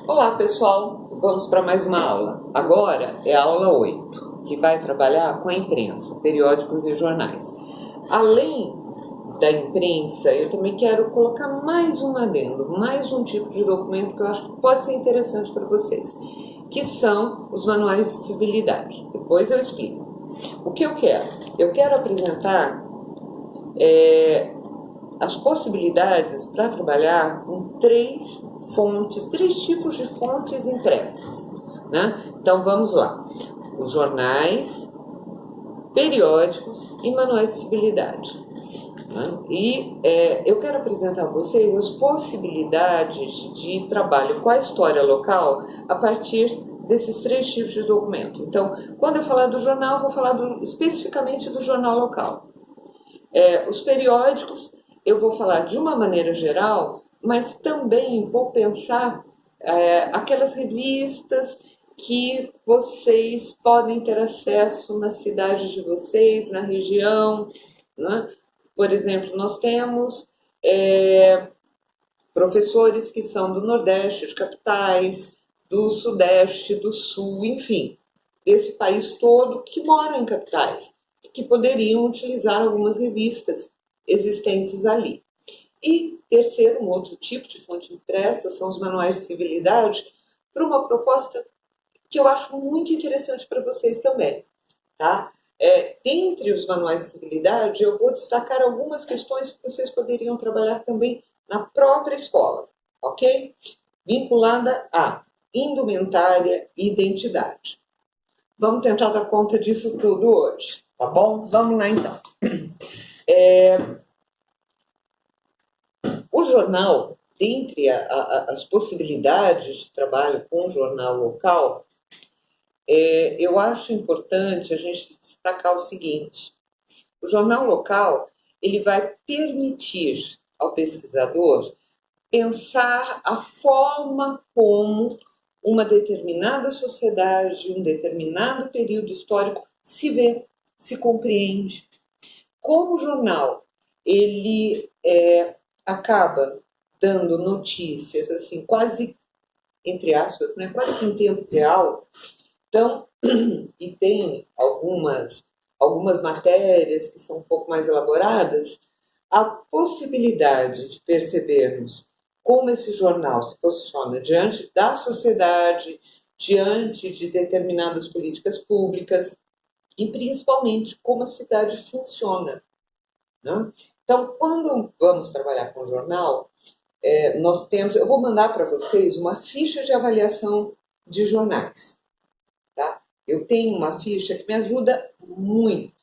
Olá, pessoal! Vamos para mais uma aula. Agora é a aula 8, que vai trabalhar com a imprensa, periódicos e jornais. Além da imprensa, eu também quero colocar mais um adendo, mais um tipo de documento que eu acho que pode ser interessante para vocês, que são os manuais de civilidade. Depois eu explico. O que eu quero? Eu quero apresentar as possibilidades para trabalhar com três tipos de fontes impressas, né? Então vamos lá: os jornais, periódicos e manuais de civilidade. Né? Eu quero apresentar a vocês as possibilidades de trabalho com a história local a partir desses três tipos de documento. Então, quando eu falar do jornal, vou falar especificamente do jornal local. Os periódicos, eu vou falar de uma maneira geral, mas também vou pensar aquelas revistas que vocês podem ter acesso na cidade de vocês, na região, né? Por exemplo, nós temos professores que são do Nordeste, de capitais, do Sudeste, do Sul, enfim, desse país todo, que moram em capitais e que poderiam utilizar algumas revistas existentes ali. E terceiro, um outro tipo de fonte impressa são os manuais de civilidade, para uma proposta que eu acho muito interessante para vocês também, tá? Dentre os manuais de civilidade, eu vou destacar algumas questões que vocês poderiam trabalhar também na própria escola, ok? Vinculada a indumentária e identidade. Vamos tentar dar conta disso tudo hoje, tá bom? Vamos lá então. O jornal, dentre as possibilidades de trabalho com o jornal local, eu acho importante a gente destacar o seguinte: o jornal local ele vai permitir ao pesquisador pensar a forma como uma determinada sociedade, um determinado período histórico se vê, se compreende. Como o jornal ele acaba dando notícias assim quase, entre aspas, né, quase que em tempo real, então, e tem algumas matérias que são um pouco mais elaboradas, a possibilidade de percebermos como esse jornal se posiciona diante da sociedade, diante de determinadas políticas públicas e principalmente como a cidade funciona, né? Então, quando vamos trabalhar com o jornal, nós temos, eu vou mandar para vocês uma ficha de avaliação de jornais, tá? Eu tenho uma ficha que me ajuda muito,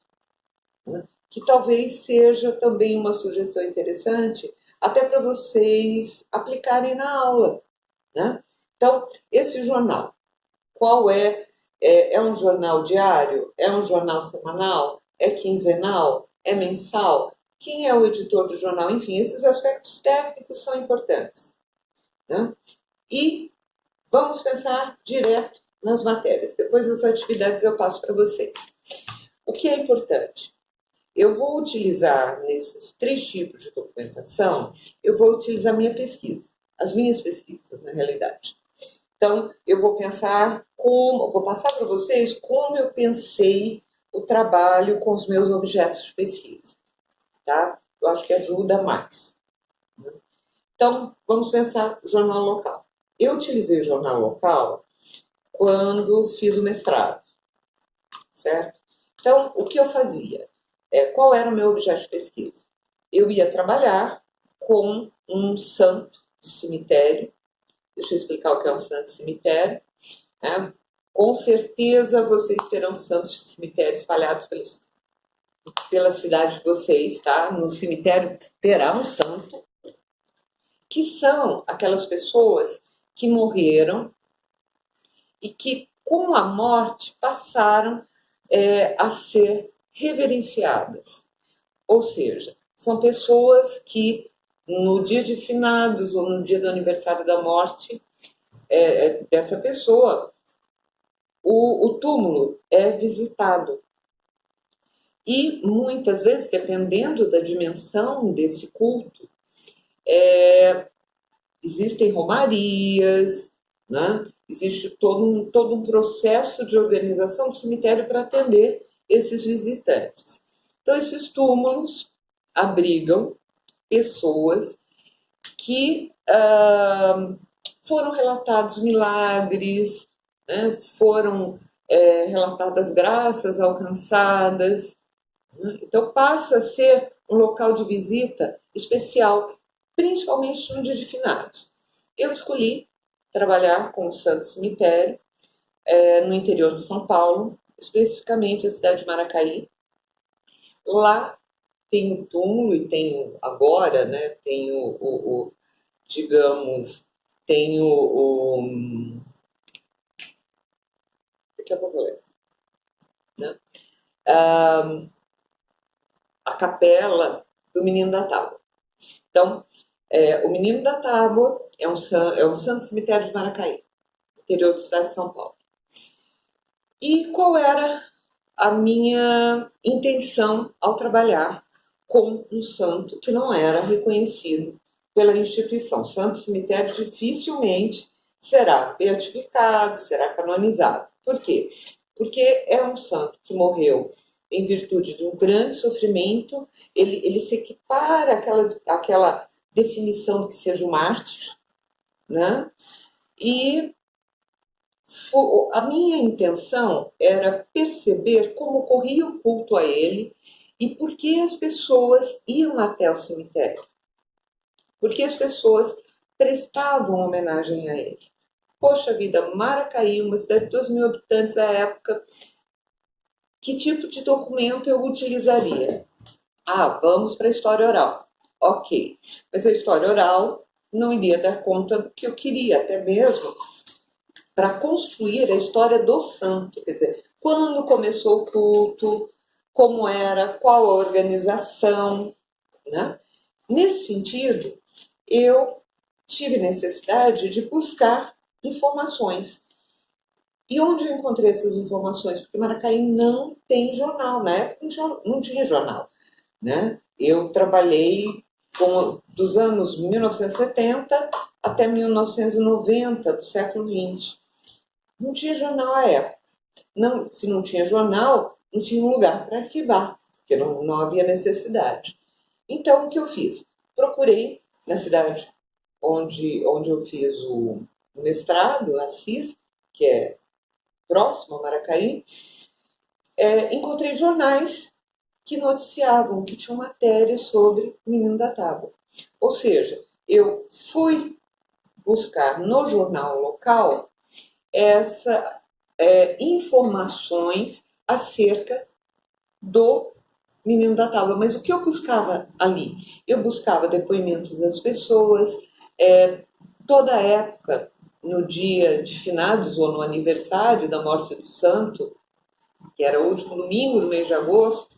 né? Que talvez seja também uma sugestão interessante até para vocês aplicarem na aula, né? Então, esse jornal, qual é? É um jornal diário? É um jornal semanal? É quinzenal? É mensal? Quem é o editor do jornal? Enfim, esses aspectos técnicos são importantes, né? E vamos pensar direto nas matérias. Depois das atividades eu passo para vocês. O que é importante? Eu vou utilizar, nesses três tipos de documentação, eu vou utilizar minha pesquisa, as minhas pesquisas, na realidade. Então, eu vou pensar vou passar para vocês como eu pensei o trabalho com os meus objetos de pesquisa, tá? Eu acho que ajuda mais. Então, vamos pensar o jornal local. Eu utilizei o jornal local quando fiz o mestrado, certo? Então, o que eu fazia? Qual era o meu objeto de pesquisa? Eu ia trabalhar com um santo de cemitério. Deixa eu explicar o que é um santo de cemitério. Com certeza vocês terão santos de cemitério espalhados pela cidade de vocês, tá? No cemitério terá um santo, que são aquelas pessoas que morreram e que, com a morte, passaram a ser reverenciadas. Ou seja, são pessoas que, no dia de finados ou no dia do aniversário da morte dessa pessoa, o túmulo é visitado. E, muitas vezes, dependendo da dimensão desse culto, existem romarias, né? Existe todo um processo de organização do cemitério para atender esses visitantes. Então, esses túmulos abrigam pessoas que foram relatados milagres, né? Foram relatadas graças alcançadas, né? Então passa a ser um local de visita especial, principalmente no dia de finados. Eu escolhi trabalhar com o Santo Cemitério no interior de São Paulo, especificamente a cidade de Maracaí. Lá tem o túmulo e tem agora, né, tem digamos, tem daqui a pouco eu lembro, né? A capela do Menino da Tábua. Então, o Menino da Tábua é um santo cemitério de Maracaí, interior do estado de São Paulo. E qual era a minha intenção ao trabalhar com um santo que não era reconhecido pela instituição? O santo cemitério dificilmente será beatificado, será canonizado. Por quê? Porque é um santo que morreu em virtude de um grande sofrimento, ele se equipara àquela definição de que seja um mártir, né? E a minha intenção era perceber como ocorria o culto a ele e por que as pessoas iam até o cemitério. Por que as pessoas prestavam homenagem a ele. Poxa vida, Maracaí, uma cidade de 2.000 habitantes à época, que tipo de documento eu utilizaria? Vamos para a história oral. Ok, mas a história oral não iria dar conta do que eu queria, até mesmo para construir a história do santo, quer dizer, quando começou o culto, como era, qual a organização, né? Nesse sentido, eu tive necessidade de buscar informações. E onde eu encontrei essas informações? Porque Maracaí não tem jornal, na época não tinha jornal, né? Eu trabalhei dos anos 1970 até 1990 do século XX. Não tinha jornal à época. Não, se não tinha jornal, não tinha um lugar para arquivar, porque não havia necessidade. Então, o que eu fiz? Procurei na cidade onde eu fiz o mestrado, Assis, que é próximo a Maracaí, encontrei jornais que noticiavam, que tinham matérias sobre o Menino da Tábua. Ou seja, eu fui buscar no jornal local informações acerca do Menino da Tábua. Mas o que eu buscava ali? Eu buscava depoimentos das pessoas, toda a época, no dia de finados ou no aniversário da morte do santo, que era o último domingo do mês de agosto,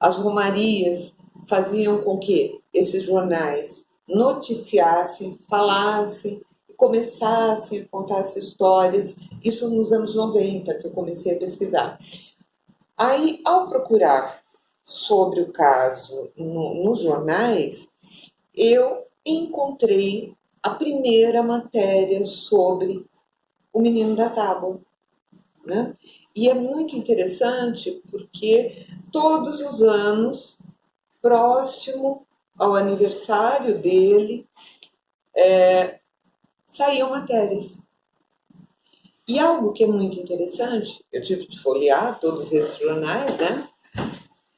as romarias faziam com que esses jornais noticiassem, falassem, começassem a contar as histórias. Isso nos anos 90 que eu comecei a pesquisar. Aí, ao procurar sobre o caso nos jornais, eu encontrei a primeira matéria sobre o Menino da Tábua, né? E é muito interessante porque todos os anos, próximo ao aniversário dele, saíam matérias. E algo que é muito interessante, eu tive de folhear todos esses jornais, né?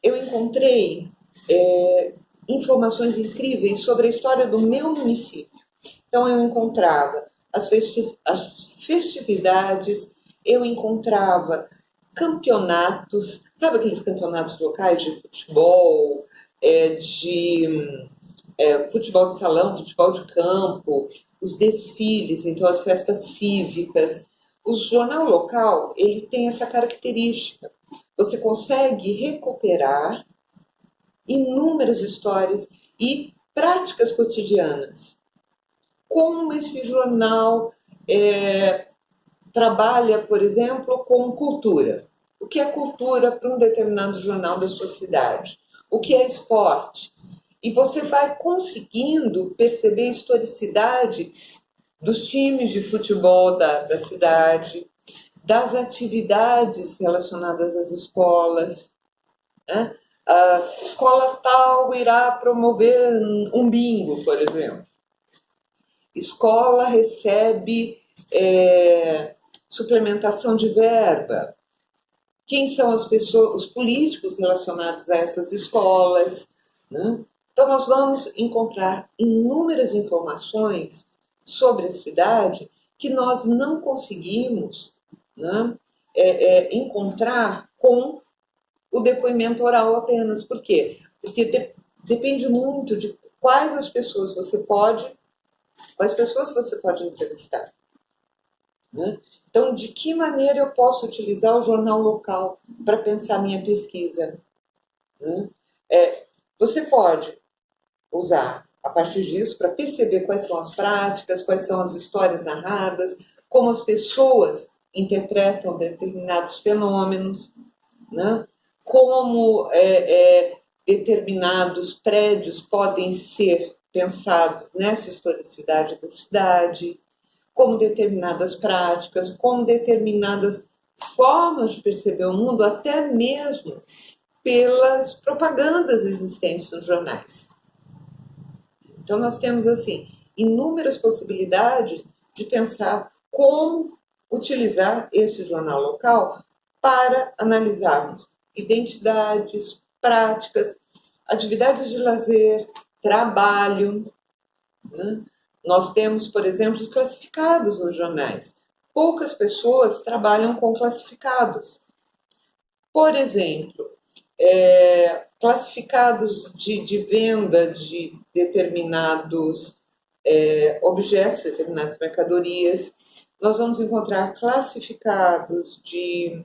Eu encontrei informações incríveis sobre a história do meu município. Então, eu encontrava as festividades, eu encontrava campeonatos, sabe aqueles campeonatos locais de futebol, futebol de salão, futebol de campo, os desfiles, então as festas cívicas. O jornal local, ele tem essa característica. Você consegue recuperar inúmeras histórias e práticas cotidianas. Como esse jornal trabalha, por exemplo, com cultura. O que é cultura para um determinado jornal da sua cidade? O que é esporte? E você vai conseguindo perceber a historicidade dos times de futebol da cidade, das atividades relacionadas às escolas, né? A escola tal irá promover um bingo, por exemplo. Escola recebe suplementação de verba. Quem são as pessoas, os políticos relacionados a essas escolas, né? Então, nós vamos encontrar inúmeras informações sobre a cidade que nós não conseguimos, né, encontrar com o depoimento oral apenas. Por quê? Porque depende muito de quais pessoas você pode entrevistar. Né? Então, de que maneira eu posso utilizar o jornal local para pensar minha pesquisa? Né? Você pode usar, a partir disso, para perceber quais são as práticas, quais são as histórias narradas, como as pessoas interpretam determinados fenômenos, né? Como determinados prédios podem ser pensados nessa historicidade da cidade, como determinadas práticas, como determinadas formas de perceber o mundo, até mesmo pelas propagandas existentes nos jornais. Então, nós temos, assim, inúmeras possibilidades de pensar como utilizar esse jornal local para analisarmos identidades, práticas, atividades de lazer, trabalho, né? Nós temos, por exemplo, os classificados nos jornais. Poucas pessoas trabalham com classificados. Por exemplo, classificados de venda de determinados objetos, determinadas mercadorias. Nós vamos encontrar classificados de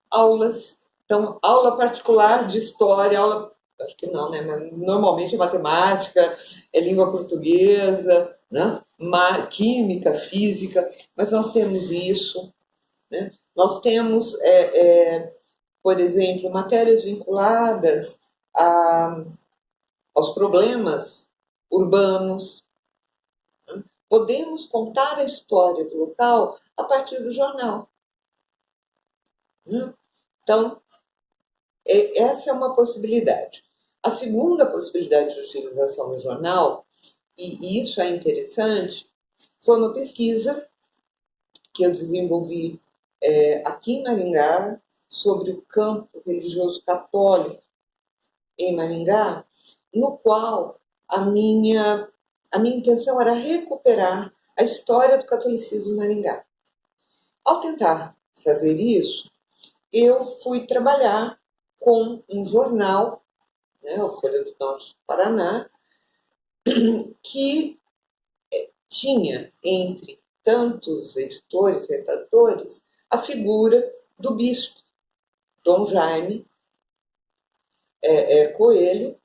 aulas. Então, aula particular de história, aula, acho que não, né? Mas normalmente é matemática, é língua portuguesa, né? Química, física, mas nós temos isso, né? Nós temos, por exemplo, matérias vinculadas aos problemas urbanos. Né? Podemos contar a história do local a partir do jornal. Né? Então, essa é uma possibilidade. A segunda possibilidade de utilização do jornal, e isso é interessante, foi uma pesquisa que eu desenvolvi aqui em Maringá sobre o campo religioso católico em Maringá, no qual a minha intenção era recuperar a história do catolicismo em Maringá. Ao tentar fazer isso, eu fui trabalhar com um jornal, né, o Folha do Norte do Paraná, que tinha, entre tantos editores e redatores, a figura do bispo, Dom Jaime Coelho,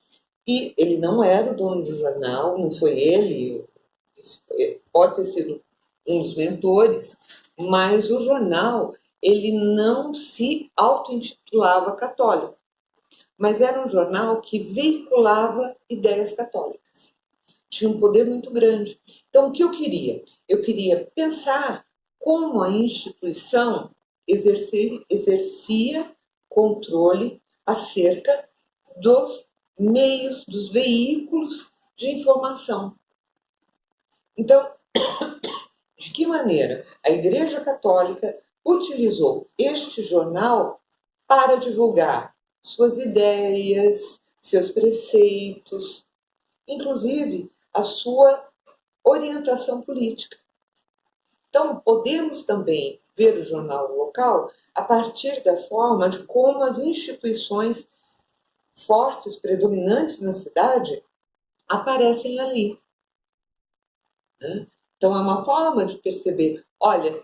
e ele não era o dono do jornal, não foi ele, pode ter sido um dos mentores, mas o jornal ele não se auto-intitulava católico, mas era um jornal que veiculava ideias católicas. Tinha um poder muito grande. Então, o que eu queria? Eu queria pensar como a instituição exercia controle acerca dos meios, dos veículos de informação. Então, de que maneira a Igreja Católica utilizou este jornal para divulgar suas ideias, seus preceitos, inclusive a sua orientação política. Então, podemos também ver o jornal local a partir da forma de como as instituições fortes, predominantes na cidade, aparecem ali. Né? Então, é uma forma de perceber, olha,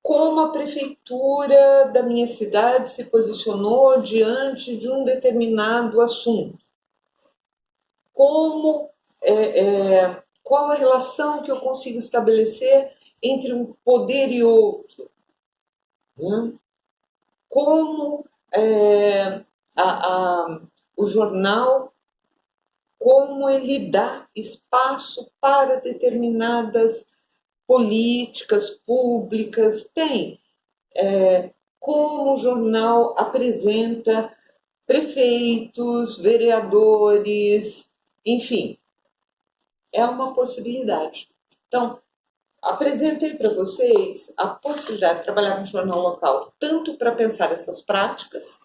como a prefeitura da minha cidade se posicionou diante de um determinado assunto. Qual a relação que eu consigo estabelecer entre um poder e outro? Né? Como o jornal, como ele dá espaço para determinadas políticas públicas, tem como o jornal apresenta prefeitos, vereadores, enfim, é uma possibilidade. Então, apresentei para vocês a possibilidade de trabalhar no jornal local, tanto para pensar essas práticas,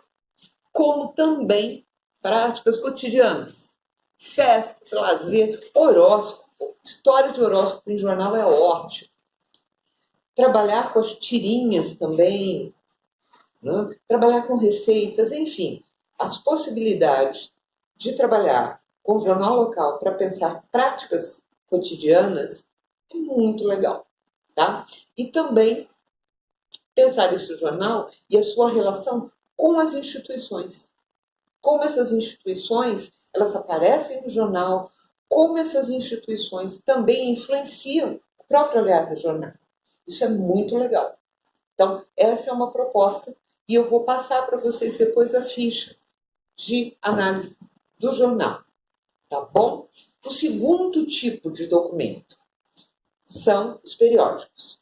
como também práticas cotidianas. Festas, lazer, horóscopo. História de horóscopo em jornal é ótimo. Trabalhar com as tirinhas também, né? Trabalhar com receitas, enfim. As possibilidades de trabalhar com o jornal local para pensar práticas cotidianas é muito legal, tá? E também pensar esse jornal e a sua relação com as instituições. Como essas instituições, elas aparecem no jornal, como essas instituições também influenciam o próprio olhar do jornal. Isso é muito legal. Então, essa é uma proposta e eu vou passar para vocês depois a ficha de análise do jornal, tá bom? O segundo tipo de documento são os periódicos.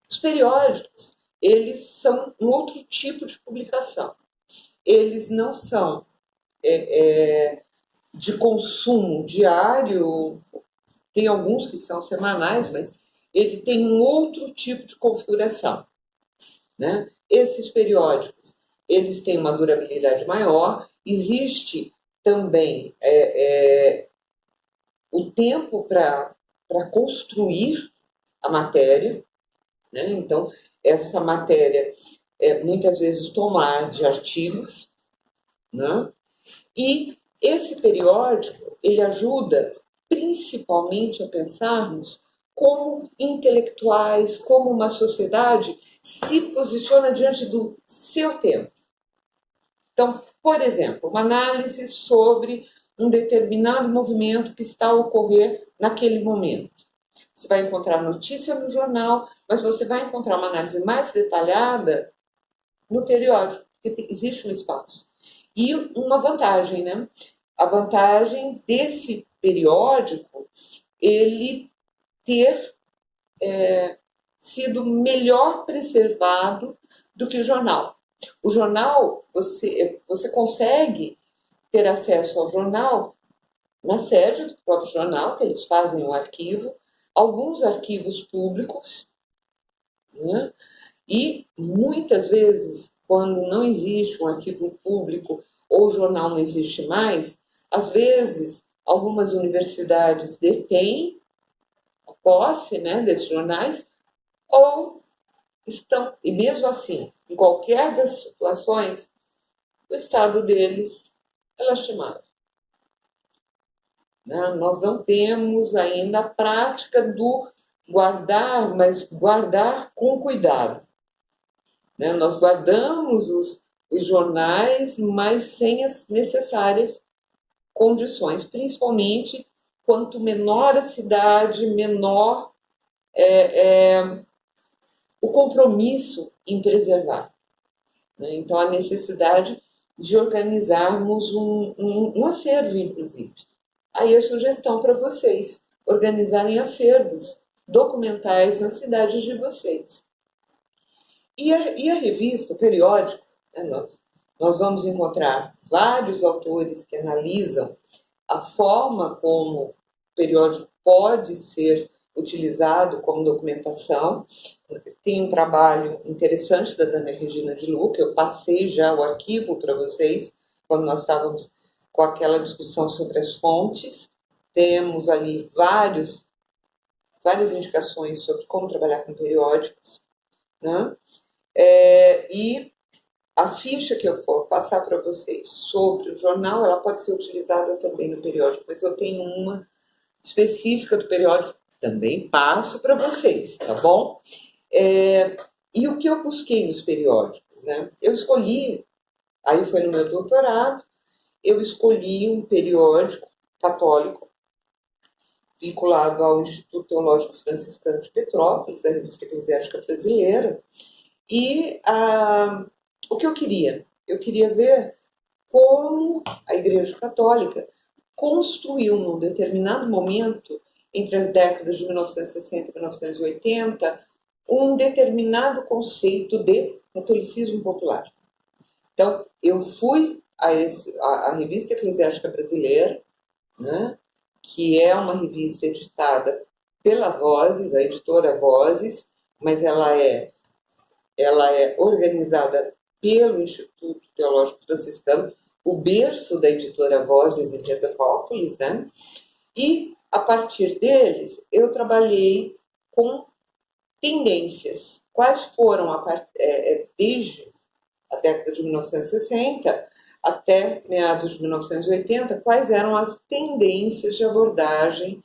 Os periódicos, eles são um outro tipo de publicação. Eles não são de consumo diário, tem alguns que são semanais, mas ele tem um outro tipo de configuração, né? Esses periódicos, eles têm uma durabilidade maior, existe também o tempo para construir a matéria, né? Então, essa matéria muitas vezes tomar de artigos, né? E esse periódico, ele ajuda principalmente a pensarmos como intelectuais, como uma sociedade se posiciona diante do seu tempo. Então, por exemplo, uma análise sobre um determinado movimento que está a ocorrer naquele momento. Você vai encontrar notícia no jornal, mas você vai encontrar uma análise mais detalhada no periódico, porque existe um espaço. E uma vantagem, né? A vantagem desse periódico, ele ter sido melhor preservado do que o jornal. O jornal, você consegue ter acesso ao jornal na sede do próprio jornal, que eles fazem um arquivo, alguns arquivos públicos, né? E muitas vezes, quando não existe um arquivo público ou o jornal não existe mais, às vezes algumas universidades detêm a posse, né, desses jornais, ou estão, e mesmo assim, em qualquer das situações, o estado deles é lastimável. Né? Nós não temos ainda a prática do guardar, mas guardar com cuidado. Né? Nós guardamos os jornais, mas sem as necessárias condições, principalmente quanto menor a cidade, menor o compromisso em preservar. Né? Então, a necessidade de organizarmos um acervo, inclusive. Aí a sugestão para vocês, organizarem acervos documentais nas cidades de vocês. E a revista, o periódico, né, nós vamos encontrar vários autores que analisam a forma como o periódico pode ser utilizado como documentação. Tem um trabalho interessante da Dana Regina de Luca, eu passei já o arquivo para vocês, quando nós estávamos com aquela discussão sobre as fontes. Temos ali várias indicações sobre como trabalhar com periódicos, né? E a ficha que eu for passar para vocês sobre o jornal, ela pode ser utilizada também no periódico, mas eu tenho uma específica do periódico, também passo para vocês, tá bom? E o que eu busquei nos periódicos, né? Eu escolhi, aí foi no meu doutorado, eu escolhi um periódico católico vinculado ao Instituto Teológico Franciscano de Petrópolis, a Revista Eclesiástica Brasileira, e o que eu queria? Eu queria ver como a Igreja Católica construiu, num determinado momento, entre as décadas de 1960 e 1980, um determinado conceito de catolicismo popular. Então, eu fui à Revista Eclesiástica Brasileira, né, que é uma revista editada pela Vozes, a editora Vozes, mas ela é organizada pelo Instituto Teológico Franciscano, o berço da editora Vozes em Petrópolis, né? E, a partir deles, eu trabalhei com tendências. Quais foram, desde a década de 1960 até meados de 1980, quais eram as tendências de abordagem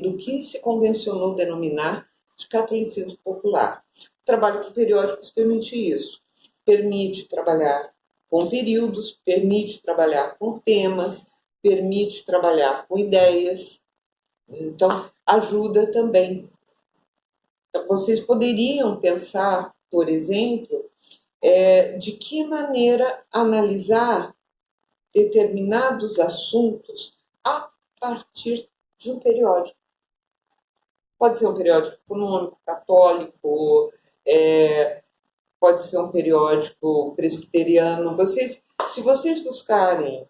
do que se convencionou denominar de catolicismo popular. O trabalho com periódicos permite isso. Permite trabalhar com períodos, permite trabalhar com temas, permite trabalhar com ideias. Então, ajuda também. Então, vocês poderiam pensar, por exemplo, de que maneira analisar determinados assuntos a partir de um periódico. Pode ser um periódico econômico, católico, pode ser um periódico presbiteriano. Se vocês buscarem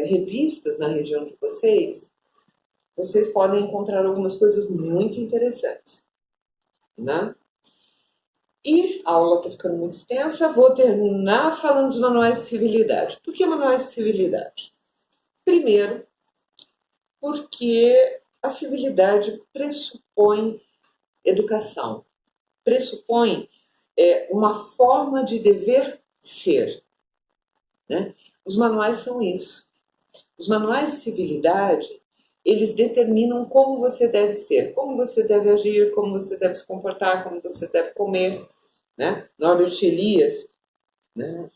revistas na região de vocês podem encontrar algumas coisas muito interessantes, né? E a aula está ficando muito extensa, vou terminar falando dos manuais de civilidade. Por que manuais de civilidade? Primeiro, porque a civilidade pressupõe educação, pressupõe uma forma de dever ser, né? Os manuais são isso. Os manuais de civilidade, eles determinam como você deve ser, como você deve agir, como você deve se comportar, como você deve comer, né? Norbert Elias, né,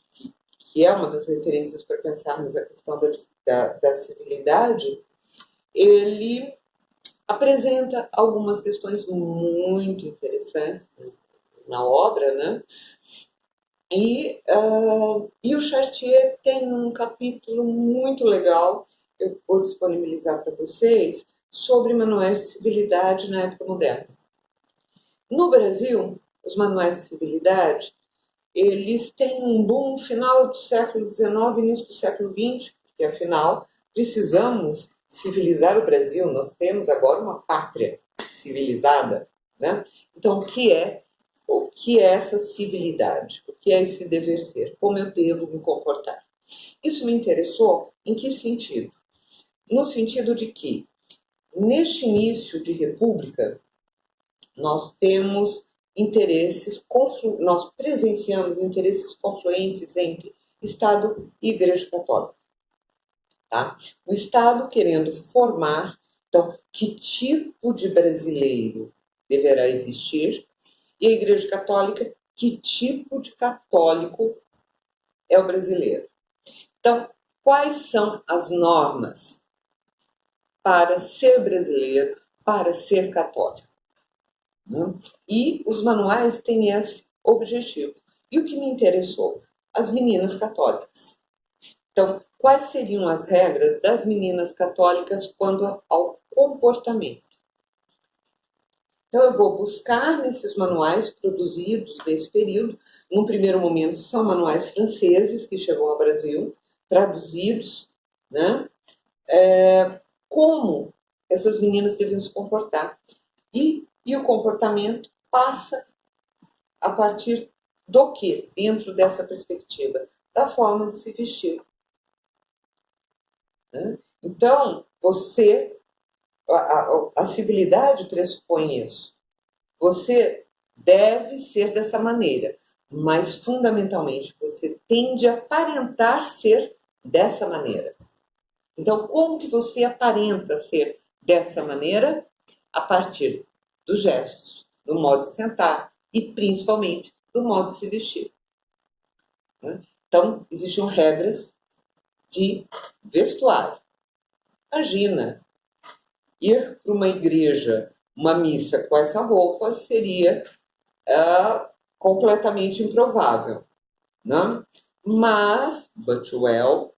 que é uma das referências para pensarmos a questão da civilidade, ele apresenta algumas questões muito interessantes na obra, né? E o Chartier tem um capítulo muito legal, eu vou disponibilizar para vocês, sobre manuais de civilidade na época moderna. No Brasil, os manuais de civilidade, eles têm um boom no final do século XIX, início do século XX, porque, afinal, precisamos civilizar o Brasil, nós temos agora uma pátria civilizada, né? Então, o que é essa civilidade? O que é esse dever ser? Como eu devo me comportar? Isso me interessou em que sentido? No sentido de que, neste início de república, nós temos nós presenciamos interesses confluentes entre Estado e Igreja Católica. Tá? O Estado querendo formar, então, que tipo de brasileiro deverá existir, e a Igreja Católica, que tipo de católico é o brasileiro. Então, quais são as normas para ser brasileiro, para ser católico? E os manuais têm esse objetivo. E o que me interessou? As meninas católicas. Então, quais seriam as regras das meninas católicas quanto ao comportamento? Então, eu vou buscar nesses manuais produzidos nesse período. Num primeiro momento, são manuais franceses que chegam ao Brasil, traduzidos, né? Como essas meninas devem se comportar. E o comportamento passa a partir do quê? Dentro dessa perspectiva? Da forma de se vestir. Então, a civilidade pressupõe isso. Você deve ser dessa maneira, mas, fundamentalmente, você tende a aparentar ser dessa maneira. Então, como que você aparenta ser dessa maneira? A partir dos gestos, do modo de sentar e, principalmente, do modo de se vestir. Então, existiam regras de vestuário. Imagina, ir para uma igreja, uma missa com essa roupa seria completamente improvável. Né? Mas, but well,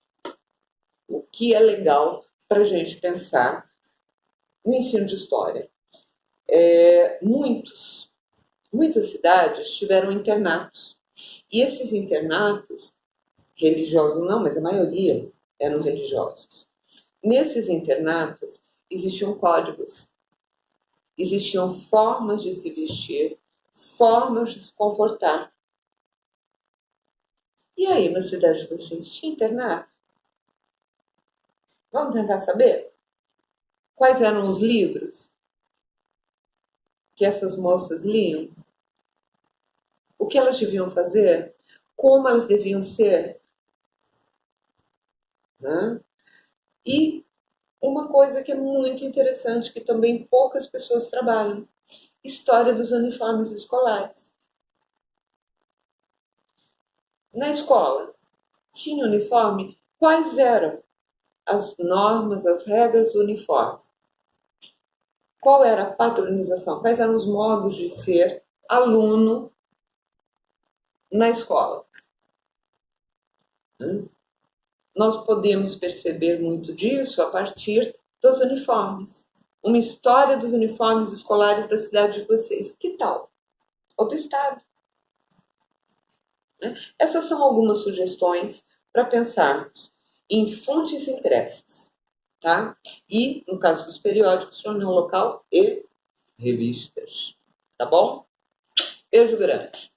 o que é legal para a gente pensar no ensino de história. Muitas cidades tiveram internatos. E esses internatos, religiosos não, mas a maioria eram religiosos. Nesses internatos existiam códigos, existiam formas de se vestir, formas de se comportar. E aí, na cidade de vocês, tinha internato? Vamos tentar saber? Quais eram os livros que essas moças liam? O que elas deviam fazer? Como elas deviam ser? Né? E uma coisa que é muito interessante, que também poucas pessoas trabalham: história dos uniformes escolares. Na escola, tinha uniforme? Quais eram as normas, as regras do uniforme? Qual era a padronização? Quais eram os modos de ser aluno na escola? Nós podemos perceber muito disso a partir dos uniformes. Uma história dos uniformes escolares da cidade de vocês. Que tal? Ou do estado. Essas são algumas sugestões para pensarmos em fontes impressas, tá? E, no caso dos periódicos, jornal local e revistas. Tá bom? Beijo grande.